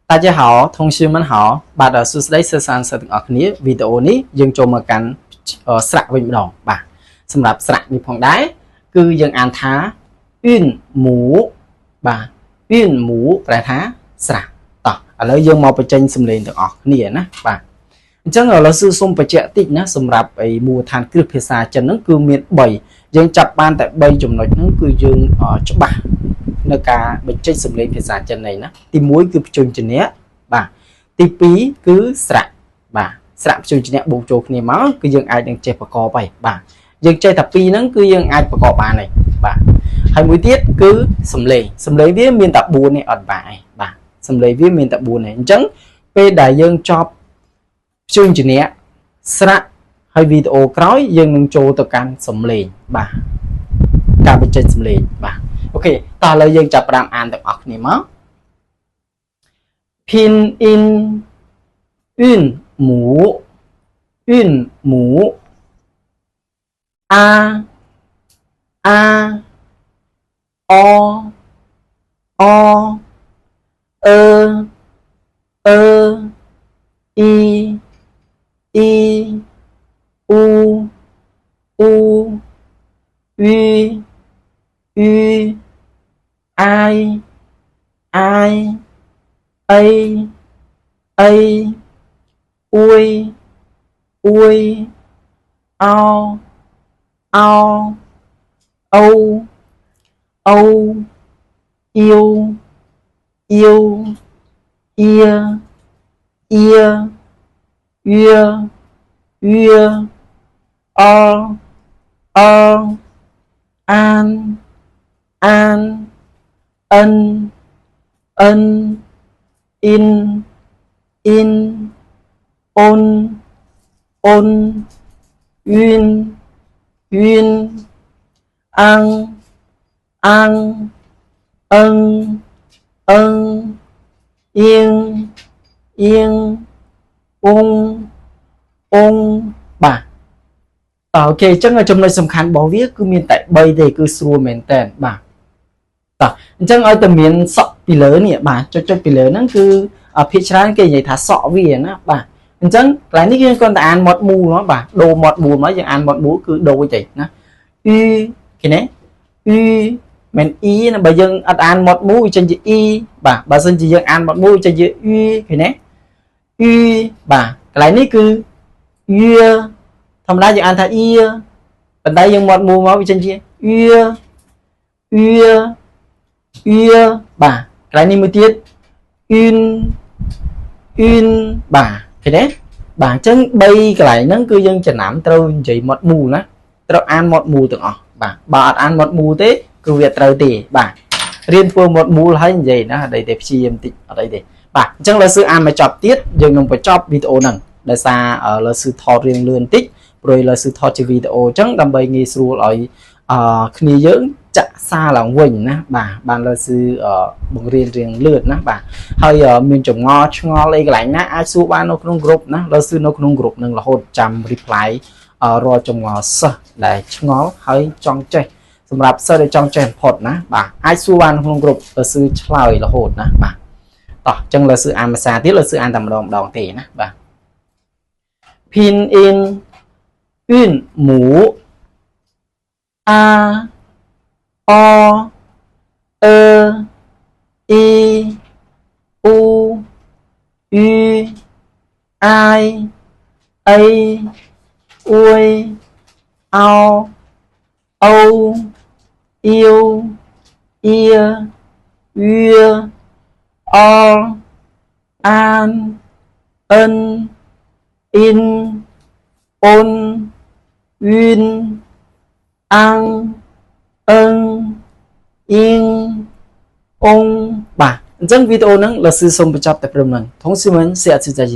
大家好，同学们好，បាទសួស្តីសិស្សសាស្ត្រទាំងអស់គ្នាវីដេអូនេះយើងចូលមកកាន់ស្រៈវិញម្ដងបាទសម្រាប់ស្រៈនេះផងដែរគឺយើងអានថាអ៊ឿនមូបាទអ៊ឿនមូប្រែថាស្រៈតោះឥឡូវយើងមកបញ្ចេញសំឡេងទាំងអស់គ្នាណាបាទអញ្ចឹងឥឡូវសូមបញ្ជាក់តិចណាសម្រាប់ឯមូលដ្ឋានគ្រឹះភាសាចិនហ្នឹងគឺមាន3យើងចាប់បានតែ3ចំណុចហ្នឹងគឺយើងច្បាស់នៅការបញ្ចេញសំឡេងភាសាចិននេះណាទី1គឺព្យញ្ជនៈបាទទី2គឺស្រៈបាទស្រៈព្យញ្ជនៈបូកចូលគ្នាមកគឺយើងអាចនឹងចេះប្រកបហើយបាទយើងចេះតែ2ហ្នឹងគឺយើងអាចប្រកបបានហើយបាទហើយមួយទៀតគឺសំឡេងវាមានតែ4នេះអត់បាទបាទសំឡេងវាមានតែ4នេះអញ្ចឹងពេលដែលយើងចប់ព្យញ្ជនៈស្រៈហើយវីដេអូក្រោយយើងនឹងចូលទៅកាន់សំឡេងបាទការបញ្ចេញសំឡេងបាទអូខេតោះឥឡូវយើងចាប់ផ្ដើមអានទាំងអស់គ្នាមក拼音韵母啊啊哦哦一一乌乌吁吁ai a ui ao âu yêu ia o an ân in ôn uyên ăn ân yênបាទអូខេអញ្ចឹងចំណុចសំខាន់របស់វាគឺមានតែ3ទេគឺស្រួលមែនតើបាទតោះអញ្ចឹងឲ្យតែមានសក់ពីលើនេះបាទចុចពីលើហ្នឹងគឺភាគច្រើនគេនិយាយថាសក់វាណាបាទអញ្ចឹងកន្លែងនេះយើងគ្រាន់តែអានមាត់មូលមកបាទដូរមាត់មូលមកយើងអានមាត់មូលគឺដូរទេណាអ៊ីគេណាអ៊ីមិនអ៊ីណាបើយើងអត់អានមាត់មូលវាចេញជាអ៊ីបាទបើសិនជាយើងអានមាត់មូលចេញជាអ៊ីគេណាអ៊ីបាទកន្លែងនេះគឺយឺធម្មតាយើងអានថាអ៊ីប៉ុន្តែយើងមាត់មូលមកវាចេញជាអ៊ីបាទកន្លែងនេះមួយទៀតអ៊ីនបាទឃើញទេបាទអញ្ចឹង3កន្លែងហ្នឹងគឺយើងចំណាំត្រូវនិយាយមាត់មូលណាត្រូវអានមាត់មូលទាំងអស់បាទបើអត់អានមាត់មូលទេគឺវាត្រូវទេបាទរៀនធ្វើមាត់មូលហើយនិយាយណាអត់អីទេព្យាយាមតិចអត់អីទេបាទអញ្ចឹងលើសឺអានមកចប់ទៀតយើងនឹងបញ្ចប់វីដេអូហ្នឹងដោយសារលើសឺថតរៀងលឿនតិចព្រោះលើសឺថតជាវីដេអូអញ្ចឹងដើម្បីងាយស្រួលឲ្យគ្នាយើងចាក់សារឡើងវិញណាបាទបានលើសឺបង្រៀនរៀងលឿនណាបាទហើយមានចម្ងល់ឆ្ងល់អីកន្លែងណាអាចសួរបាននៅក្នុង group ណាលើសឺនៅក្នុង group នឹងរហូតចាំ reply រាល់ចម្ងល់សិស្សដែលឆ្ងល់ហើយចង់ចេះសម្រាប់សិស្សដែលចង់ចេះបំផុតណាបាទអាចសួរបានក្នុង group លើសឺឆ្លើយរហូតណាបាទតោះអញ្ចឹងលើសឺអានភាសាទៀតលើសឺអានតែម្ដងទេណាបាទ拼音韵母a o i u ai ui ao âu yêu o an ân in ôn uyên ăn ân yên ong បាទអញ្ចឹងវីដេអូហ្នឹងលោកsưសូមបញ្ចប់តែព្រមហ្នឹងធំsư们下次再见